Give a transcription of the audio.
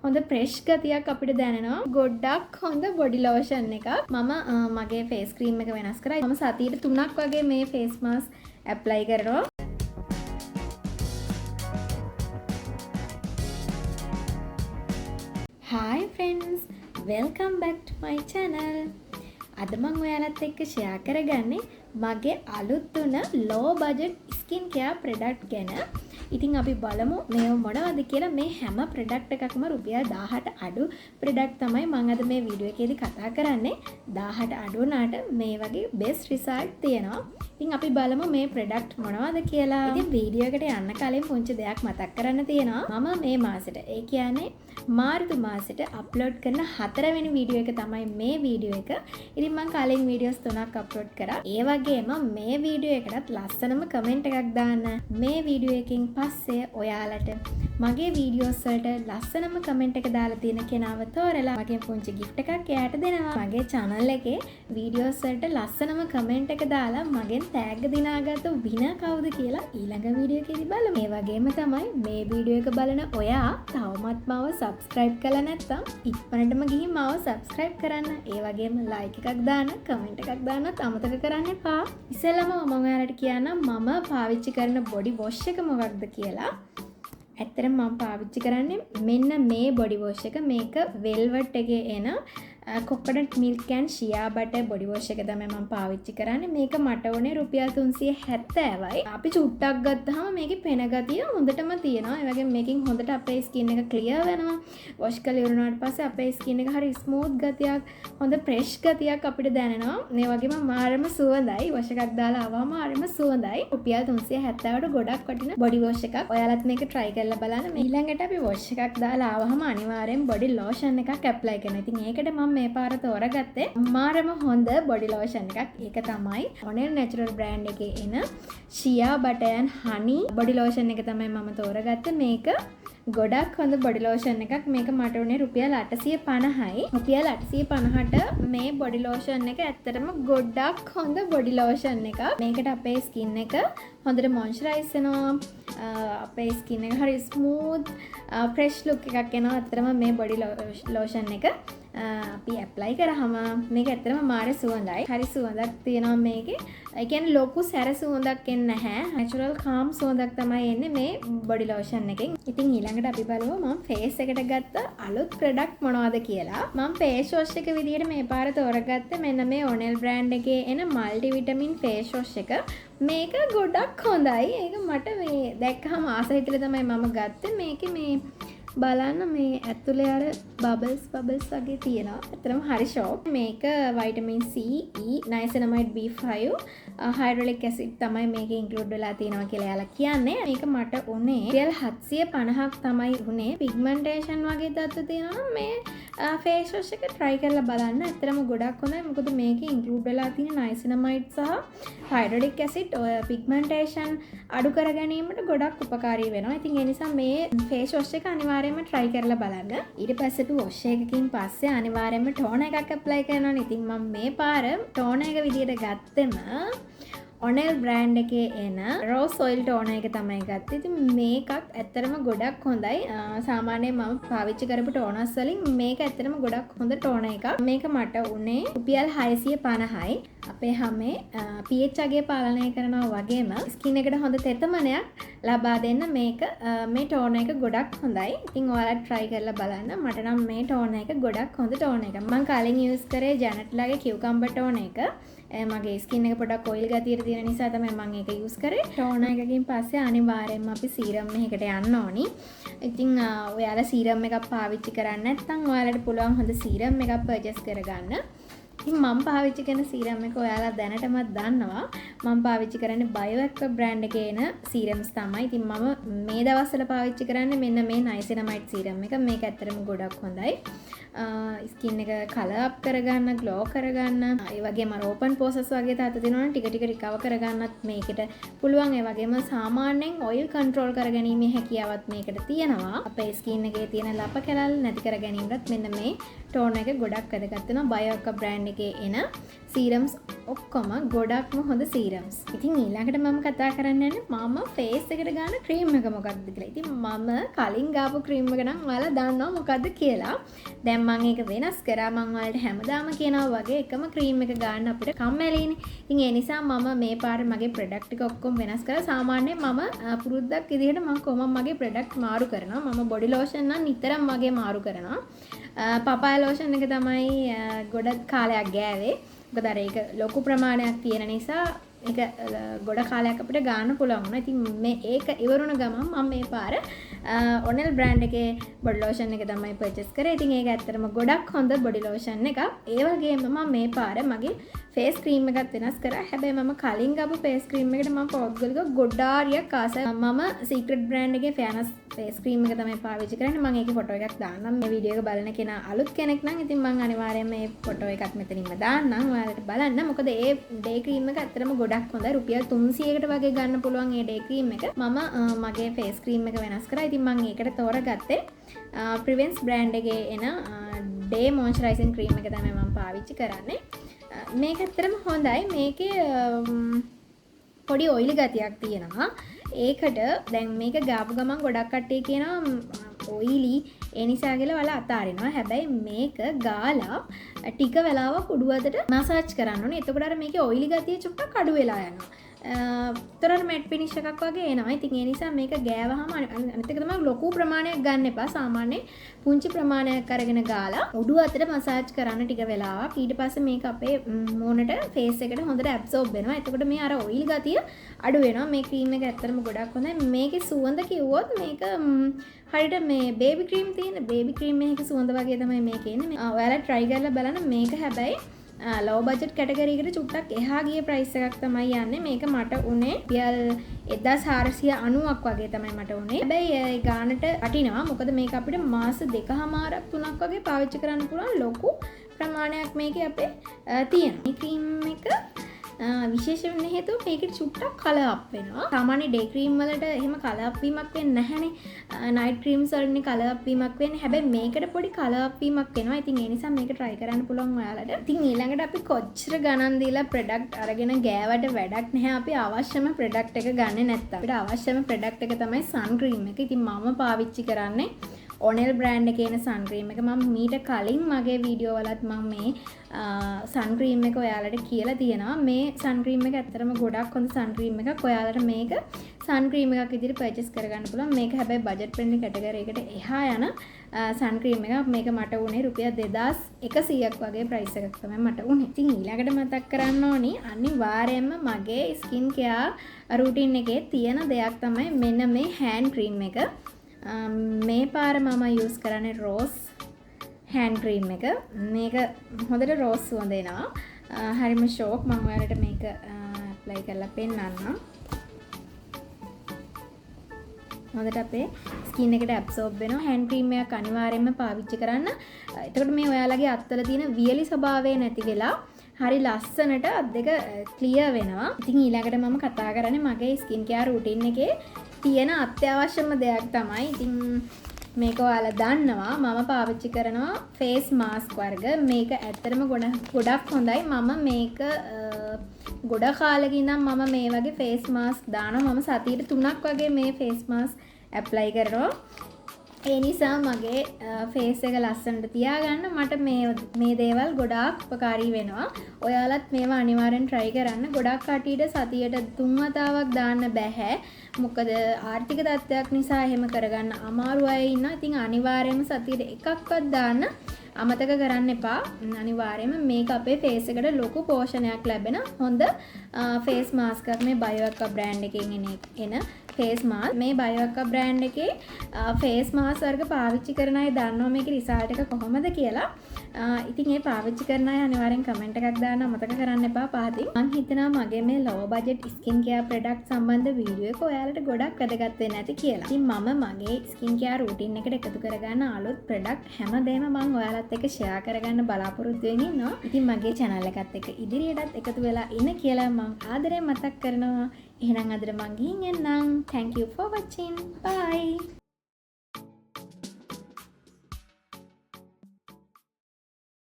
හොඳ ප්‍රෙෂ් ගතියක් අපිට දැනෙනවා. ගොඩක් හොඳ බොඩි ලෝෂන් එකක්. මම මගේ ෆේස් ක්‍රීම් එක වෙනස් කරා. මම සතියට 3ක් වගේ මේ ෆේස් මාස්ක් ඇප්ලයි කරනවා. Hi friends, welcome back to my channel. අද මම ඔයාලත් එක්ක ෂෙයා කරගන්නේ මගේ අලුත් තුන low budget skin care product ගැන. ඉතින් අපි බලමු මේ මොනවද කියලා. මේ හැම ප්‍රොඩක්ට් එකක්ම රුපියල් 1000ට අඩු ප්‍රොඩක්ට් තමයි මම අද මේ වීඩියෝ එකේදී කතා කරන්නේ. 1000ට අඩු වුණාට මේ වගේ best result තියෙනවා. ඉතින් අපි බලමු මේ ප්‍රොඩක්ට් මොනවද කියලා. ඉතින් වීඩියෝ එකට යන්න කලින් පුංචි දෙයක් මතක් කරන්න තියෙනවා. මම මේ මාසෙට ඒ කියන්නේ මාර්තු මාසෙට අප්ලෝඩ් කරන 4 වෙනි වීඩියෝ එක තමයි මේ වීඩියෝ එක. ඉතින් මම කලින් වීඩියෝස් 3ක් අප්ලෝඩ් කරා. ඒ වගේම මේ වීඩියෝ එකටත් ලස්සනම කමෙන්ට් එකක් දාන්න. මේ වීඩියෝ එකෙන් පස්සේ ඔයාලට මගේ වීඩියෝස් වලට ලස්සනම කමෙන්ට් එක දාලා තියෙන කෙනාව තෝරලා මගේ පුංචි gift එකක් එයාට දෙනවා. මගේ channel එකේ වීඩියෝස් වලට ලස්සනම කමෙන්ට් එක දාලා මගෙන් tag දිනාගත්ත winner කවුද කියලා ඊළඟ වීඩියෝ එකේදී බලමු. මේ වගේම තමයි මේ වීඩියෝ එක බලන ඔයා තවමත් මාව subscribe කරලා නැත්නම් ඉක්මනටම ගිහින් මාව subscribe කරන්න. ඒ වගේම like එකක් දාන්න, comment එකක් දාන්නත් අමතක කරන්න එපා. ඉස්සෙල්ලාම මම ඔයාලට කියන්නම් මම පාවිච්චි කරන body wash එක මොකක්ද කියලා. ඇත්තටම මම පාවිච්චි කරන්නේ මෙන්න මේ body wash එක. මේක velvet එකේ එන coconut milk and shea butter body wash එක තමයි මම පාවිච්චි කරන්නේ. මේක මට උනේ රුපියල් 370යි. අපි චුට්ටක් ගත්තාම මේකේ පෙන ගතිය හොඳටම තියෙනවා. ඒ වගේම මේකෙන් හොඳට අපේ ස්කින් එක ක්ලියර් වෙනවා. wash කරලා ඉවරනාට පස්සේ අපේ ස්කින් එක හරි ස්මූත් ගතියක්, හොඳ ෆ්‍රෙෂ් ගතියක් අපිට දැනෙනවා. මේ වගේම මාරම සුවඳයි. wash එකක් දාලා ආවම මාරම සුවඳයි. රුපියල් 370ට ගොඩක් වටින body wash එකක්. ඔයාලත් මේක try කරලා බලන්න. ඊළඟට අපි wash එකක් දාලා ආවම අනිවාර්යෙන් body lotion එකක් apply කරනවා. ඉතින් ඒකට මම මේ පාර තෝරගත්තේ මාරම හොඳ බොඩි ලෝෂන් එකක්. ඒක තමයි Honel Natural brand එකේ එන shea butter and honey body lotion එක තමයි මම තෝරගත්තේ. මේක ගොඩක් හොඳ බොඩි ලෝෂන් එකක්. මේක මට උනේ රුපියල් 850යි. රුපියල් 850ට මේ බොඩි ලෝෂන් එක ඇත්තටම ගොඩක් හොඳ බොඩි ලෝෂන් එකක්. මේකට අපේ ස්කින් එක හොඳට මොයිස්චරයිස් වෙනවා. අපේ ස්කින් එක හරි ස්මූත් ෆ්‍රෙෂ් ලුක් එකක් එනවා. ඇත්තටම මේ බොඩි ලෝෂන් එක අපි ඇප්ලයි කරාම මේක ඇත්තටම මාරේ සුවඳයි. හරි සුවඳක් තියෙනවා මේකේ. ඒ කියන්නේ ලොකු සැර සුවඳක් එන්නේ නැහැ. නැචරල් කාම් සුවඳක් තමයි එන්නේ මේ බොඩි ලෝෂන් එකෙන්. ඉතින් ඊළඟට අපි බලමු මම ෆේස් එකට ගත්ත අලුත් ප්‍රොඩක්ට් මොනවද කියලා. මම ෆේස් වොෂ් එක විදියට මේ පාර තෝරගත්තේ මෙන්න මේ Honel brand එකේ එන multi vitamin face wash එක. මේක ගොඩක් හොඳයි. ඒක මට මේ දැක්කම ආස හිතලා තමයි මම ගත්තේ. මේකේ මේ බලන්න මේ ඇතුලේ අර බබල්ස් වගේ තියෙනවා. ඇත්තටම හරි ෂෝක්. මේක vitamin C, E, niacinamide B5, hyaluronic acid තමයි මේකේ ඉන්ක්ලූඩ් වෙලා තියෙනවා කියලා එයාලා කියන්නේ. මේක මට උනේ රියල් 750ක් තමයි උනේ. පිග්මන්ටේෂන් වගේ තත්ත්ව තියෙනවා මේ ෆේස් වොෂ් එක try කරලා බලන්න. ඇත්තටම ගොඩක් හොඳයි. මොකද මේකේ ඉන්ක්ලූඩ් වෙලා තියෙන niacinamide සහ hyaluronic acid ඔය පිග්මන්ටේෂන් අඩු කර ගැනීමට ගොඩක් උපකාරී වෙනවා. ඉතින් ඒ නිසා මේ ෆේස් වොෂ් එක අනිවාර්යයෙන්ම try කරලා බලන්න. ඊට පස්සේ wash එකකින් පස්සේ අනිවාර්යයෙන්ම toner එකක් apply කරනවා. ඉතින් මම මේ පාර toner එක විදියට ගත්තෙම Honel brand එකේ එන rose oil toner එක තමයි ගත්තේ. ඉතින් මේකත් ඇත්තටම ගොඩක් හොඳයි. සාමාන්‍යයෙන් මම පාවිච්චි කරපු toners වලින් මේක ඇත්තටම ගොඩක් හොඳ toner එකක්. මේක මට උනේ රුපියල් 650යි. අපේ හැමේ pH අගය පාලනය කරනවා වගේම ස්කින් එකට හොඳ තෙතමනයක් ලබා දෙන්න මේක මේ toner එක ගොඩක් හොඳයි. ඉතින් ඔයාලා try කරලා බලන්න. මට නම් මේ toner එක ගොඩක් හොඳ toner එකක්. මම කලින් use කරේ Janet ලාගේ cucumber toner එක. මගේ ස්කින් එක පොඩක් ඔයිල් ගතියට තියෙන නිසා තමයි මම ඒක යූස් කරේ. ටෝනර් එකකින් පස්සේ අනිවාර්යයෙන්ම අපි සීරම් එකකට යන්න ඕනි. ඉතින් ඔයාලා සීරම් එකක් පාවිච්චි කරන්නේ නැත්නම් ඔයාලට පුළුවන් හොඳ සීරම් එකක් පර්චේස් කරගන්න. ඉතින් මම පාවිච්චි කරන සීරම් එක ඔයාලා දැනටමත් දන්නවා. මම පාවිච්චි කරන්නේ BioAcqua brand එකේ එන සීරම්ස් තමයි. ඉතින් මම මේ දවස්වල පාවිච්චි කරන්නේ මෙන්න මේ niacinamide සීරම් එක. මේක ඇත්තටම ගොඩක් හොඳයි. ස්කින් එක කලර් අප් කරගන්න, ග්ලෝ කරගන්න, ඒ වගේම ඕපන් පෝසස් වගේ තත්ත්ව තියෙනවනම් ටික ටික රිකවර් කරගන්නත් මේකට පුළුවන්. ඒ වගේම සාමාන්‍යයෙන් ඔයිල් කන්ට්‍රෝල් කරගැනීමේ හැකියාවත් මේකට තියෙනවා. අපේ ස්කින් එකේ තියෙන ලප කැලල් නැති කර ගැනීමට මෙන්න මේ ටෝනර් එක ගොඩක් වැදගත් වෙනවා. BioAcqua brand එකේ එන සීරම්ස් ඔක්කොම ගොඩක්ම හොඳ සීරම්ස්. ඉතින් ඊළඟට මම කතා කරන්න යන්නේ මම ෆේස් එකට ගන්න ක්‍රීම් එක මොකක්ද කියලා. ඉතින් මම කලින් ගාපු ක්‍රීම් එක නම් ඔයාලා දන්නවා මොකද්ද කියලා. දැන් මම ඒක වෙනස් කරා. මම ඔයාලට හැමදාම කියනවා වගේ එකම ක්‍රීම් එක ගන්න අපිට කම්මැලිනේ. ඉතින් ඒ නිසා මම මේ පාර මගේ ප්‍රොඩක්ට් ටික ඔක්කොම වෙනස් කරලා සාමාන්‍යයෙන් මම පුරුද්දක් විදිහට මම කොහොමද මගේ ප්‍රොඩක්ට් මාරු කරනවා. මම බොඩි ලෝෂන් නම් නිතරම මගේ මාරු කරනවා. පපාය ලෝෂන් එක තමයි ගොඩ කාලයක් ගෑවේ. මොකද අර ඒක ලොකු ප්‍රමාණයක් තියෙන නිසා ඒක ගොඩ කාලයක් අපිට ගන්න පුළුවන් වුණා. ඉතින් මේ ඒක ඉවරුණ ගමන් මම මේ පාර ඔනෙල් බ්‍රෑන්ඩ් එකේ බොඩි ලෝෂන් එක තමයි පර්චේස් කරේ. ඉතින් ඒක ඇත්තටම ගොඩක් හොඳ බොඩි ලෝෂන් එකක්. ඒ වගේම මම මේ පාර මගේ ෆේස් ක්‍රීම් එකත් වෙනස් කරා. හැබැයි මම කලින් ගාපු ෆේස් ක්‍රීම් එකට මම පෞද්ගලිකව ගොඩාරියක් ආසයි. මම සීක්‍රට් බ්‍රෑන්ඩ් එකේ ෆෑනස් ෆේස් ක්‍රීම් එක තමයි පාවිච්චි කරන්නේ. මම ඒකේ ෆොටෝ එකක් දාන්නම්. මේ වීඩියෝ එක බලන කෙනා අලුත් කෙනෙක් නම් ඉතින් මම අනිවාර්යයෙන්ම මේ ෆොටෝ එකක් මෙතනින්ම දාන්නම්. ඔයාලට බලන්න. මොකද ඒ ඩේ ක්‍රීම් එක ඇත්තටම ගොඩක් හොඳයි. රුපියල් 300කට වගේ ගන්න පුළුවන් මේ ඩේ ක්‍රීම් එක. මම මගේ ෆේස් ක්‍රීම් එක වෙනස් කරා. ඉතින් මම ඒකට තෝරගත්තේ ප්‍රිවෙන්ස් බ්‍රෑන්ඩ් එකේ එන ඩේ මොයිස්චරයිසින් ක්‍රීම් එක තමයි මම පාවිච්චි කරන්නේ. මේක ඇත්තටම හොඳයි. මේකේ පොඩි ඔයිලි ගතියක් තියෙනවා. ඒකට දැන් මේක ගාපු ගමන් ගොඩක් කට්ටිය කියනවා ඔයිලි ඒ නිසා කියලා වල අතාරිනවා. හැබැයි මේක ගාලා ටික වෙලාවක් උඩු අතට මසාජ් කරන්න ඕනේ. එතකොට අර මේකේ ඔයිලි ගතිය චුට්ටක් අඩු වෙලා යනවා. තොරන් මැට් ෆිනිෂ් එකක් වගේ එනවා. ඉතින් ඒ නිසා මේක ගෑවහම අනිත් එක තමයි ලොකු ප්‍රමාණයක් ගන්න එපා. සාමාන්‍යයෙන් පුංචි ප්‍රමාණයක් අරගෙන ගාලා උඩු අතට මසාජ් කරන්න ටික වෙලාවක්. ඊට පස්සේ මේක අපේ මූණට ෆේස් එකට හොඳට ඇබ්සෝබ් වෙනවා. එතකොට මේ අර ඔයිල් ගතිය අඩු වෙනවා. මේ ක්‍රීම් එක ඇත්තටම ගොඩක් හොඳයි. මේකේ සුවඳ කිව්වොත් මේක හරියට මේ බේබි ක්‍රීම් තියෙන බේබි ක්‍රීම් එකක සුවඳ වගේ තමයි මේකේ එන්නේ. ඔයාලා try කරලා බලන්න. මේක හැබැයි ලෝ බජට් කැටගරි එකට චුට්ටක් එහා ගිය ප්‍රයිස් එකක් තමයි යන්නේ. මේක මට උනේ රියල් 1490ක් වගේ තමයි මට උනේ. හැබැයි ඒ ගානට වටිනවා. මොකද මේක අපිට මාස 2කමාරක් 3ක් වගේ පාවිච්චි කරන්න පුළුවන් ලොකු ප්‍රමාණයක් මේකේ අපේ තියෙනවා. මේ ක්‍රීම් එක විශේෂ වෙන හේතුව මේකට චුට්ටක් කලර් අප් වෙනවා. සාමාන්‍ය ඩේ ක්‍රීම් වලට එහෙම කලර් අප් වීමක් වෙන්නේ නැහැනේ. නයිට් ක්‍රීම්ස් වලනේ කලර් අප් වීමක් වෙන්නේ. හැබැයි මේකට පොඩි කලර් අප් වීමක් වෙනවා. ඉතින් ඒ නිසා මේක try කරන්න පුළුවන් ඔයාලට. ඉතින් ඊළඟට අපි කොච්චර ගණන් දීලා ප්‍රොඩක්ට් අරගෙන ගෑවට වැඩක් නැහැ. අපි අවශ්‍යම ප්‍රොඩක්ට් එක ගන්නෙ නැත්තම්. අපිට අවශ්‍යම ප්‍රොඩක්ට් එක තමයි සන් ක්‍රීම් එක. ඉතින් මම පාවිච්චි කරන්නේ ඔනෙල් බ්‍රෑන්ඩ් එකේ එන සන් ක්‍රීම් එක. මම මීට කලින් මගේ වීඩියෝ වලත් මම මේ සන් ක්‍රීම් එක ඔයාලට කියලා තියෙනවා. මේ සන් ක්‍රීම් එක ඇත්තටම ගොඩක් හොඳ සන් ක්‍රීම් එකක්. ඔයාලට මේක සන් ක්‍රීම් එකක් විදිහට පර්චේස් කරගන්න පුළුවන්. මේක හැබැයි බජට් ෆ්‍රෙන්ඩ්ලි කැටගරි එකට එහා යන සන් ක්‍රීම් එකක්. මේක මට උනේ රුපියල් 2100ක් වගේ ප්‍රයිස් එකක් තමයි මට උනේ. ඉතින් ඊළඟට මතක් කරන්න ඕනි අනිවාර්යයෙන්ම මගේ ස්කින් කෙයාර් රූටින් එකේ තියෙන දෙයක් තමයි මෙන්න මේ හෑන්ඩ් ක්‍රීම් එක. මේ පාර මම යූස් කරන්නේ රෝස් හෑන්ඩ් ක්‍රීම් එක. මේක හොඳට රෝස් සුවඳ එනවා. හරිම ෂෝක්. මම ඔයාලට මේක ඇප්ලයි කරලා පෙන්නන්නම්. හොඳට අපේ ස්කින් එකට ඇබ්සෝබ් වෙනවා. හෑන්ඩ් ක්‍රීම් එකක් අනිවාර්යයෙන්ම පාවිච්චි කරන්න. එතකොට මේ ඔයාලගේ අත්වල තියෙන වියලි ස්වභාවය නැති වෙලා හරි ලස්සනට අත් දෙක ක්ලියර් වෙනවා. ඉතින් ඊළඟට මම කතා කරන්නේ මගේ ස්කින් කෙයාර් රූටින් එකේ තියෙන අත්‍යවශ්‍යම දෙයක් තමයි. ඉතින් මේක ඔයාලා දන්නවා මම පාවිච්චි කරනවා ෆේස් මාස්ක් වර්ග. මේක ඇත්තටම ගොඩක් හොඳයි. මම මේක ගොඩ කාලෙකින් ඉඳන් මම මේ වගේ ෆේස් මාස්ක් දානවා. මම සතියට 3ක් වගේ මේ ෆේස් මාස්ක් ඇප්ලයි කරනවා. ඒ නිසා මගේ ෆේස් එක ලස්සනට තියාගන්න මට මේ දේවල් ගොඩාක් උපකාරී වෙනවා. ඔයාලත් මේවා අනිවාර්යෙන් try කරන්න. ගොඩක් කටියට සතියට 3 වතාවක් දාන්න බෑ. මොකද ආර්ථික තත්ත්වයක් නිසා එහෙම කරගන්න අමාරු අය ඉන්නවා. ඉතින් අනිවාර්යයෙන්ම සතියට එකක්වත් දාන්න අමතක කරන්න එපා. අනිවාර්යයෙන්ම මේක අපේ ෆේස් එකට ලොකු පෝෂණයක් ලැබෙන හොඳ ෆේස් මාස්ක් එකක්. මේ බයෝඑක්වා බ්‍රෑන්ඩ් එකෙන් එන ෆේස් මාස්ක්. මේ බයෝඑක්වා බ්‍රෑන්ඩ් එකේ ෆේස් මාස්ක් වර්ග පාවිච්චි කරන අය දන්නවා මේකේ රිසල්ට් එක කොහොමද කියලා. ඉතින් ඒ පාවිච්චි කරන අය අනිවාර්යෙන් කමෙන්ට් එකක් දාන්න අමතක කරන්න එපා පහතින්. මම හිතනවා මගේ මේ low budget skin care product සම්බන්ධ වීඩියෝ එක ඔයාලට ගොඩක් වැදගත් වෙන්න ඇති කියලා. ඉතින් මම මගේ ස්කින් කෙයාර් රූටින් එකට එකතු කරගන්න අලුත් ප්‍රොඩක්ට් හැමදේම මම ඔයාලත් එක්ක ෂෙයා කරගන්න බලාපොරොත්තු වෙමින් ඉන්නවා. ඉතින් මගේ channel එකත් එක්ක ඉදිරියටත් එකතු වෙලා ඉන්න කියලා මම ආදරයෙන් මතක් කරනවා. එහෙනම් අදට මං ගිහින් එන්නම්. Thank you for watching. Bye.